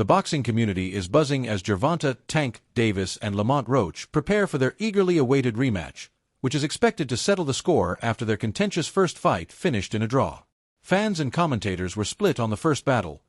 The boxing community is buzzing as Gervonta, Tank Davis, and Lamont Roach prepare for their eagerly awaited rematch, which is expected to settle the score after their contentious first fight finished in a draw. Fans and commentators were split on the first battle.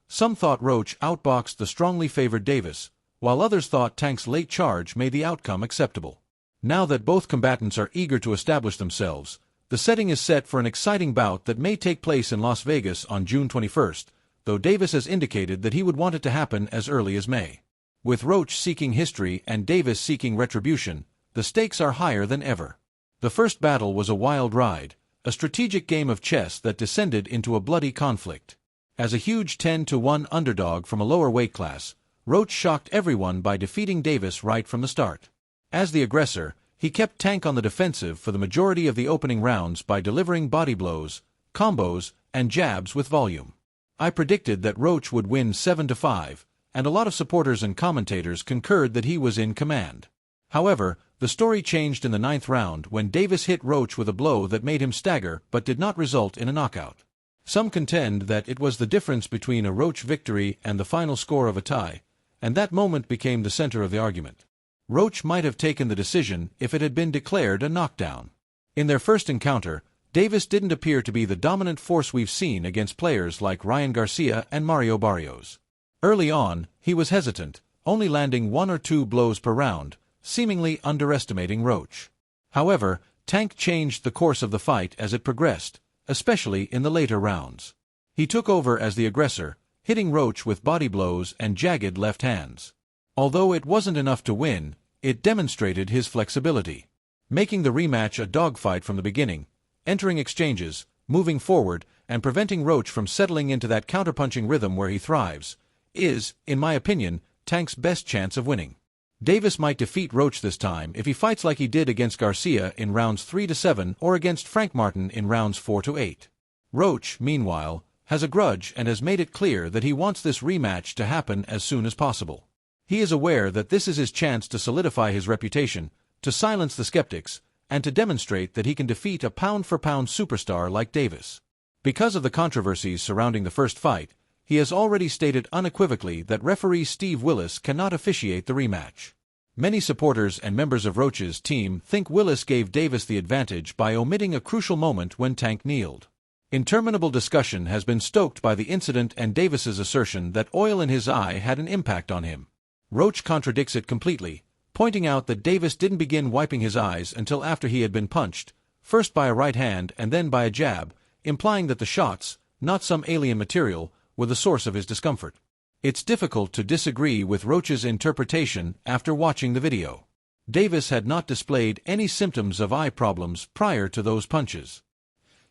Some thought Roach outboxed the strongly favored Davis, while others thought Tank's late charge made the outcome acceptable. Now that both combatants are eager to establish themselves, the setting is set for an exciting bout that may take place in Las Vegas on June 21st, though Davis has indicated that he would want it to happen as early as May. With Roach seeking history and Davis seeking retribution, the stakes are higher than ever. The first battle was a wild ride, a strategic game of chess that descended into a bloody conflict. As a huge 10-1 underdog from a lower weight class, Roach shocked everyone by defeating Davis right from the start. As the aggressor, he kept Tank on the defensive for the majority of the opening rounds by delivering body blows, combos, and jabs with volume. I predicted that Roach would win 7-5, and a lot of supporters and commentators concurred that he was in command. However, the story changed in the 9th round when Davis hit Roach with a blow that made him stagger but did not result in a knockout. Some contend that it was the difference between a Roach victory and the final score of a tie, and that moment became the center of the argument. Roach might have taken the decision if it had been declared a knockdown. In their first encounter, Davis didn't appear to be the dominant force we've seen against players like Ryan Garcia and Mario Barrios. Early on, he was hesitant, only landing 1 or 2 blows per round, seemingly underestimating Roach. However, Tank changed the course of the fight as it progressed, especially in the later rounds. He took over as the aggressor, hitting Roach with body blows and jagged left hands. Although it wasn't enough to win, it demonstrated his flexibility. Making the rematch a dogfight from the beginning, entering exchanges, moving forward, and preventing Roach from settling into that counterpunching rhythm where he thrives, is, in my opinion, Tank's best chance of winning. Davis might defeat Roach this time if he fights like he did against Garcia in rounds 3-7 or against Frank Martin in rounds 4-8. Roach, meanwhile, has a grudge and has made it clear that he wants this rematch to happen as soon as possible. He is aware that this is his chance to solidify his reputation, to silence the skeptics, and to demonstrate that he can defeat a pound-for-pound superstar like Davis. Because of the controversies surrounding the first fight, he has already stated unequivocally that referee Steve Willis cannot officiate the rematch. Many supporters and members of Roach's team think Willis gave Davis the advantage by omitting a crucial moment when Tank kneeled. Interminable discussion has been stoked by the incident and Davis's assertion that oil in his eye had an impact on him. Roach contradicts it completely, pointing out that Davis didn't begin wiping his eyes until after he had been punched, first by a right hand and then by a jab, implying that the shots, not some alien material, were the source of his discomfort. It's difficult to disagree with Roach's interpretation after watching the video. Davis had not displayed any symptoms of eye problems prior to those punches.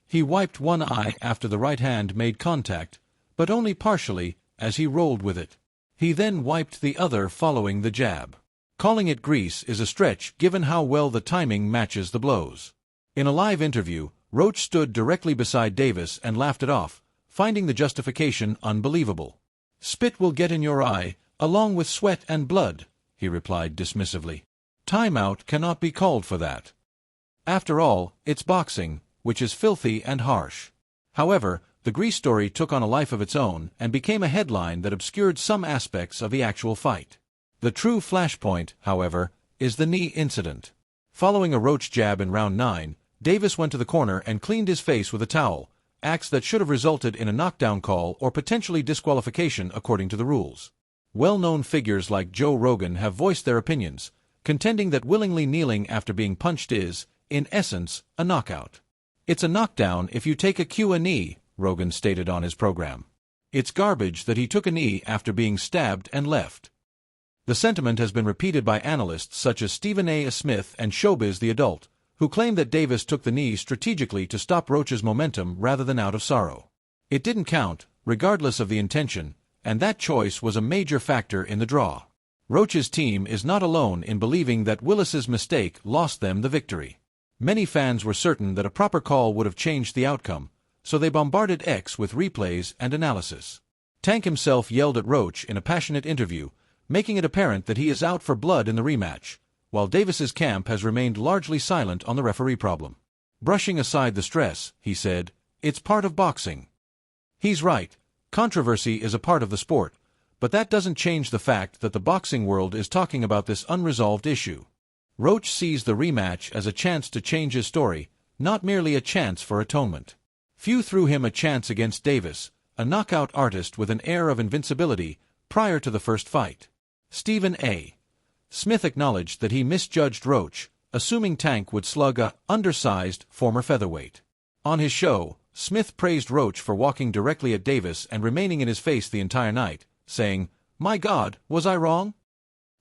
He wiped one eye after the right hand made contact, but only partially, as he rolled with it. He then wiped the other following the jab. Calling it grease is a stretch given how well the timing matches the blows. In a live interview, Roach stood directly beside Davis and laughed it off, finding the justification unbelievable. "Spit will get in your eye, along with sweat and blood," he replied dismissively. "Timeout cannot be called for that. After all, it's boxing, which is filthy and harsh." However, the grease story took on a life of its own and became a headline that obscured some aspects of the actual fight. The true flashpoint, however, is the knee incident. Following a Roach jab in round 9, Davis went to the corner and cleaned his face with a towel, acts that should have resulted in a knockdown call or potentially disqualification according to the rules. Well-known figures like Joe Rogan have voiced their opinions, contending that willingly kneeling after being punched is, in essence, a knockout. "It's a knockdown if you take a knee," Rogan stated on his program. "It's garbage that he took a knee after being stabbed and left." The sentiment has been repeated by analysts such as Stephen A. Smith and Showbiz the Adult, who claim that Davis took the knee strategically to stop Roach's momentum rather than out of sorrow. It didn't count, regardless of the intention, and that choice was a major factor in the draw. Roach's team is not alone in believing that Willis's mistake lost them the victory. Many fans were certain that a proper call would have changed the outcome, so they bombarded X with replays and analysis. Tank himself yelled at Roach in a passionate interview, making it apparent that he is out for blood in the rematch, while Davis's camp has remained largely silent on the referee problem. Brushing aside the stress, he said, "It's part of boxing." He's right. Controversy is a part of the sport, but that doesn't change the fact that the boxing world is talking about this unresolved issue. Roach sees the rematch as a chance to change his story, not merely a chance for atonement. Few threw him a chance against Davis, a knockout artist with an air of invincibility, prior to the first fight. Stephen A. Smith acknowledged that he misjudged Roach, assuming Tank would slug a undersized former featherweight. On his show, Smith praised Roach for walking directly at Davis and remaining in his face the entire night, saying, "My God, was I wrong?"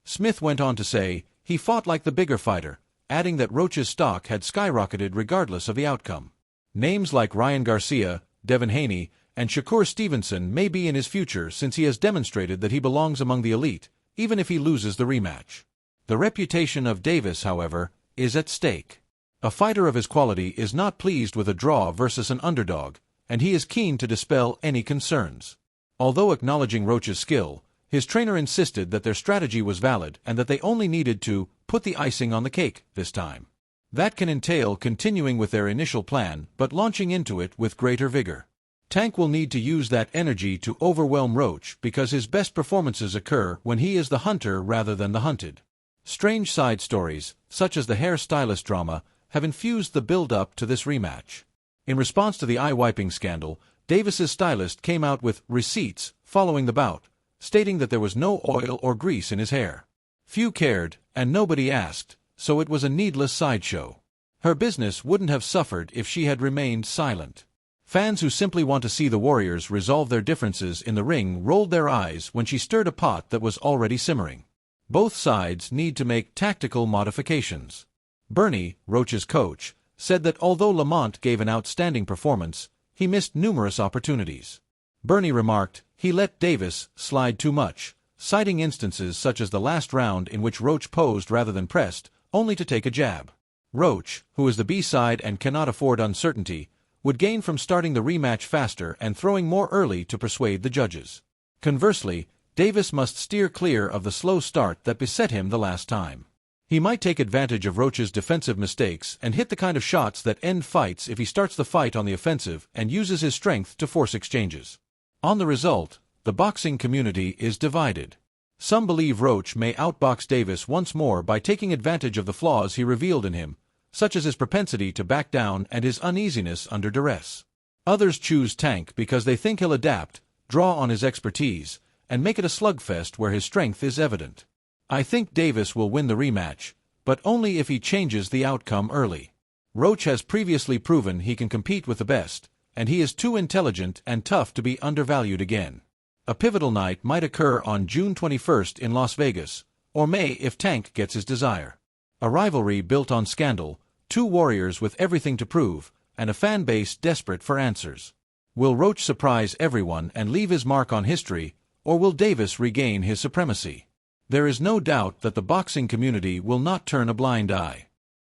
Smith went on to say, he fought like the bigger fighter, adding that Roach's stock had skyrocketed regardless of the outcome. Names like Ryan Garcia, Devin Haney, and Shakur Stevenson may be in his future since he has demonstrated that he belongs among the elite, even if he loses the rematch. The reputation of Davis, however, is at stake. A fighter of his quality is not pleased with a draw versus an underdog, and he is keen to dispel any concerns. Although acknowledging Roach's skill, his trainer insisted that their strategy was valid and that they only needed to put the icing on the cake this time. That can entail continuing with their initial plan but launching into it with greater vigor. Tank will need to use that energy to overwhelm Roach because his best performances occur when he is the hunter rather than the hunted. Strange side stories, such as the hairstylist drama, have infused the build-up to this rematch. In response to the eye-wiping scandal, Davis's stylist came out with receipts following the bout, stating that there was no oil or grease in his hair. Few cared, and nobody asked, so it was a needless sideshow. Her business wouldn't have suffered if she had remained silent. Fans who simply want to see the Warriors resolve their differences in the ring rolled their eyes when she stirred a pot that was already simmering. Both sides need to make tactical modifications. Bernie, Roach's coach, said that although Lamont gave an outstanding performance, he missed numerous opportunities. Bernie remarked, he let Davis slide too much, citing instances such as the last round in which Roach posed rather than pressed, only to take a jab. Roach, who is the B-side and cannot afford uncertainty, would gain from starting the rematch faster and throwing more early to persuade the judges. Conversely, Davis must steer clear of the slow start that beset him the last time. He might take advantage of Roach's defensive mistakes and hit the kind of shots that end fights if he starts the fight on the offensive and uses his strength to force exchanges. On the result, the boxing community is divided. Some believe Roach may outbox Davis once more by taking advantage of the flaws he revealed in him, such as his propensity to back down and his uneasiness under duress. Others choose Tank because they think he'll adapt, draw on his expertise, and make it a slugfest where his strength is evident. I think Davis will win the rematch, but only if he changes the outcome early. Roach has previously proven he can compete with the best, and he is too intelligent and tough to be undervalued again. A pivotal night might occur on June 21st in Las Vegas, or May if Tank gets his desire. A rivalry built on scandal, two warriors with everything to prove, and a fan base desperate for answers. Will Roach surprise everyone and leave his mark on history, or will Davis regain his supremacy? There is no doubt that the boxing community will not turn a blind eye.